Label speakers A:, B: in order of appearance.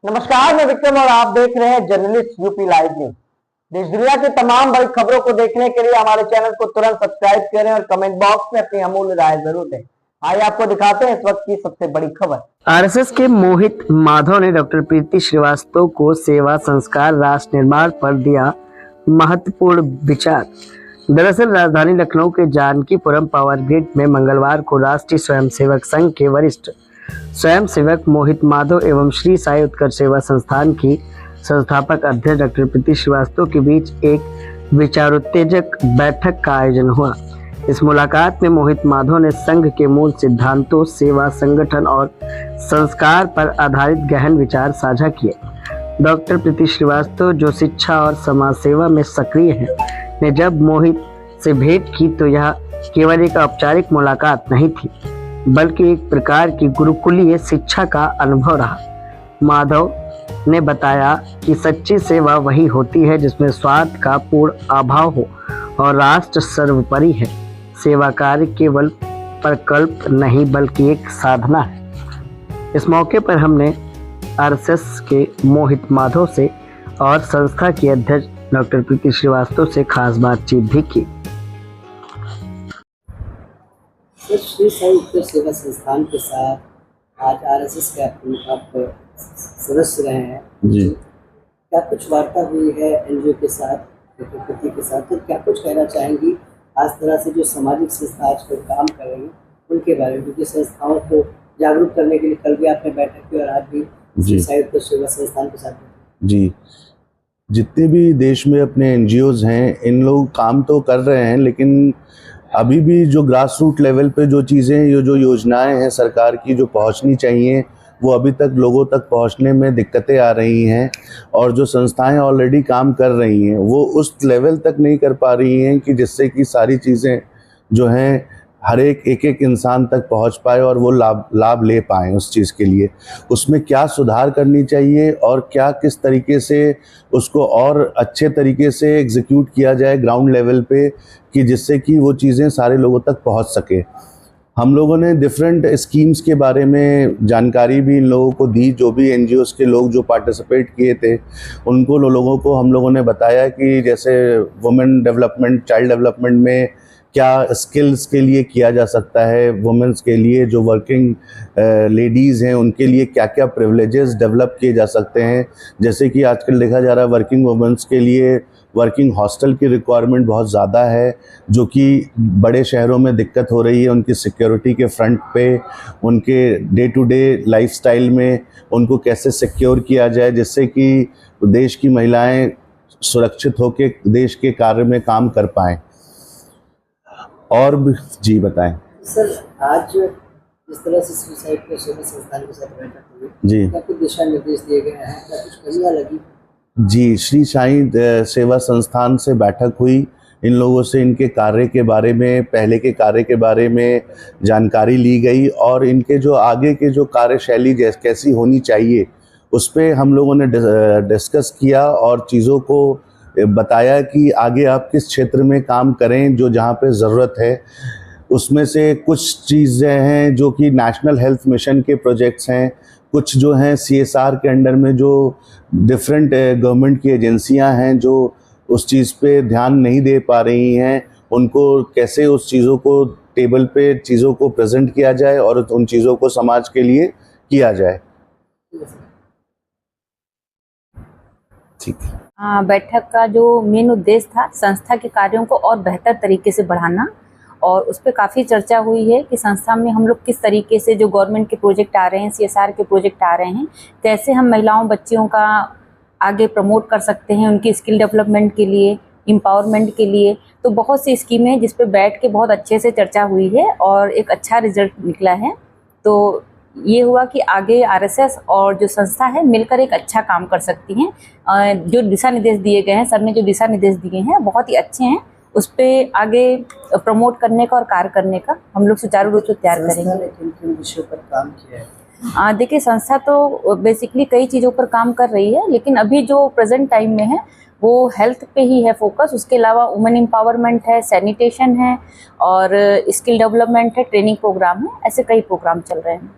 A: नमस्कार, मैं विक्रम और आप देख रहे हैं जर्नलिस्ट यूपी लाइव न्यूज। देश दुनिया की तमाम बड़ी खबरों को देखने के लिए हमारे चैनल को तुरंत सब्सक्राइब करें और कमेंट बॉक्स में अपनी अमूल्य राय जरूर दें। आइए आपको दिखाते हैं इस वक्त की सबसे बड़ी खबर।
B: आरएसएस के मोहित माधव ने डॉक्टर प्रीति श्रीवास्तव को सेवा संस्कार राष्ट्र निर्माण पर दिया महत्वपूर्ण विचार। दरअसल राजधानी लखनऊ के जानकीपुरम पावर ग्रिड में मंगलवार को राष्ट्रीय स्वयंसेवक संघ के वरिष्ठ स्वयंसेवक मोहित माधव एवं श्री साई उत्कर्ष सेवा संस्थान की संस्थापक अध्यक्ष डॉक्टर प्रीति श्रीवास्तव के बीच एक विचारोत्तेजक बैठक का आयोजन हुआ। इस मुलाकात में मोहित माधव ने संघ के मूल सिद्धांतों, सेवा, संगठन और संस्कार पर आधारित गहन विचार साझा किए। डॉक्टर प्रीति श्रीवास्तव, जो शिक्षा और समाज सेवा में सक्रिय हैं, ने जब मोहित से भेंट की तो यह केवल एक औपचारिक मुलाकात नहीं थी, बल्कि एक प्रकार की गुरुकुलीय शिक्षा का अनुभव रहा। माधव ने बताया कि सच्ची सेवा वही होती है जिसमें स्वार्थ का पूर्ण अभाव हो और राष्ट्र सर्वोपरि है। सेवा कार्य केवल प्रकल्प नहीं बल्कि एक साधना है। इस मौके पर हमने आरएसएस के मोहित माधव से और संस्था की अध्यक्ष डॉक्टर प्रीति श्रीवास्तव से खास बातचीत भी की।
C: श्री साई उत्कर्ष सेवा संस्थान के साथ आज आरएसएस के आप सदस्य रहे हैं
D: जी।
C: क्या कुछ वार्ता हुई है एनजीओ के साथ, प्रकृति के साथ, तो क्या कुछ कहना चाहेंगी आज तरह से जो सामाजिक संस्था आजकल काम कर रही हैं उनके बारे में, क्योंकि संस्थाओं को जागरूक करने के लिए कल भी आपने बैठक की और आज भी श्री साई उत्कर्ष सेवा संस्थान के साथ? जी,
D: जितने भी देश में अपने एनजीओज हैं, इन लोग काम तो कर रहे हैं, लेकिन अभी भी जो ग्रास रूट लेवल पे जो चीज़ें, ये जो योजनाएं हैं सरकार की जो पहुंचनी चाहिए, वो अभी तक लोगों तक पहुंचने में दिक्कतें आ रही हैं। और जो संस्थाएं ऑलरेडी काम कर रही हैं वो उस लेवल तक नहीं कर पा रही हैं कि जिससे कि सारी चीज़ें जो हैं हर एक इंसान तक पहुंच पाए और वो लाभ ले पाएँ उस चीज़ के लिए। उसमें क्या सुधार करनी चाहिए और क्या किस तरीके से उसको और अच्छे तरीके से एग्जीक्यूट किया जाए ग्राउंड लेवल पे, कि जिससे कि वो चीज़ें सारे लोगों तक पहुंच सके। हम लोगों ने डिफरेंट स्कीम्स के बारे में जानकारी भी इन लोगों को दी। जो भी एनजीओज़ के लोग जो पार्टिसिपेट किए थे उनको लोगों को हम लोगों ने बताया कि जैसे वुमेन डेवलपमेंट, चाइल्ड डेवलपमेंट में क्या स्किल्स के लिए किया जा सकता है, वुमेन्स के लिए जो वर्किंग लेडीज़ हैं उनके लिए क्या क्या प्रिविलेजेस डेवलप किए जा सकते हैं। जैसे कि आजकल देखा जा रहा है वर्किंग वुमेन्स के लिए वर्किंग हॉस्टल की रिक्वायरमेंट बहुत ज़्यादा है, जो कि बड़े शहरों में दिक्कत हो रही है उनकी सिक्योरिटी के फ्रंट पे। उनके डे टू डे लाइफस्टाइल में उनको कैसे सिक्योर किया जाए जिससे कि देश की महिलाएं सुरक्षित होकर देश के कार्य में काम कर पाएँ। और भी जी बताएं
C: सर, आज जिस तरह से श्री साई उत्कर्ष सेवा संस्थान के साथ बैठक हुई
D: जी,
C: क्या कुछ दिशा निर्देश दिए गए हैं, क्या कुछ कमियां लगी?
D: जी, श्री साई सेवा संस्थान से बैठक हुई। इन लोगों से इनके कार्य के बारे में, पहले के कार्य के बारे में जानकारी ली गई और इनके जो आगे के जो कार्यशैली कैसी होनी चाहिए उस पर हम लोगों ने डिस्कस किया और चीज़ों को बताया कि आगे आप किस क्षेत्र में काम करें, जो जहाँ पे ज़रूरत है। उसमें से कुछ चीज़ें हैं जो कि नेशनल हेल्थ मिशन के प्रोजेक्ट्स हैं, कुछ जो हैं CSR के अंडर में जो डिफरेंट गवर्नमेंट की एजेंसियां हैं जो उस चीज़ पे ध्यान नहीं दे पा रही हैं, उनको कैसे उस चीज़ों को टेबल पे चीज़ों को प्रेजेंट किया जाए और उन चीज़ों को समाज के लिए किया जाए। ठीक है।
E: बैठक का जो मेन उद्देश्य था संस्था के कार्यों को और बेहतर तरीके से बढ़ाना, और उस पर काफ़ी चर्चा हुई है कि संस्था में हम लोग किस तरीके से जो गवर्नमेंट के प्रोजेक्ट आ रहे हैं, CSR के प्रोजेक्ट आ रहे हैं, कैसे हम महिलाओं बच्चियों का आगे प्रमोट कर सकते हैं उनकी स्किल डेवलपमेंट के लिए, एम्पावरमेंट के लिए। तो बहुत सी स्कीमें हैं जिस पे बैठ के बहुत अच्छे से चर्चा हुई है और एक अच्छा रिजल्ट निकला है। तो ये हुआ कि आगे आरएसएस और जो संस्था है मिलकर एक अच्छा काम कर सकती हैं। जो दिशा निर्देश दिए गए हैं, सर ने जो दिशा निर्देश दिए हैं बहुत ही अच्छे हैं, उस पर आगे प्रमोट करने का और कार्य करने का हम लोग सुचारू रूप से तैयार करेंगे।
C: किन विषयों पर काम किया है?
E: देखिए, संस्था तो बेसिकली कई चीज़ों पर काम कर रही है, लेकिन अभी जो प्रेजेंट टाइम में है वो हेल्थ पे ही है फोकस। उसके अलावा वुमेन एम्पावरमेंट है, सैनिटेशन है और स्किल डेवलपमेंट है, ट्रेनिंग प्रोग्राम है, ऐसे कई प्रोग्राम चल रहे हैं।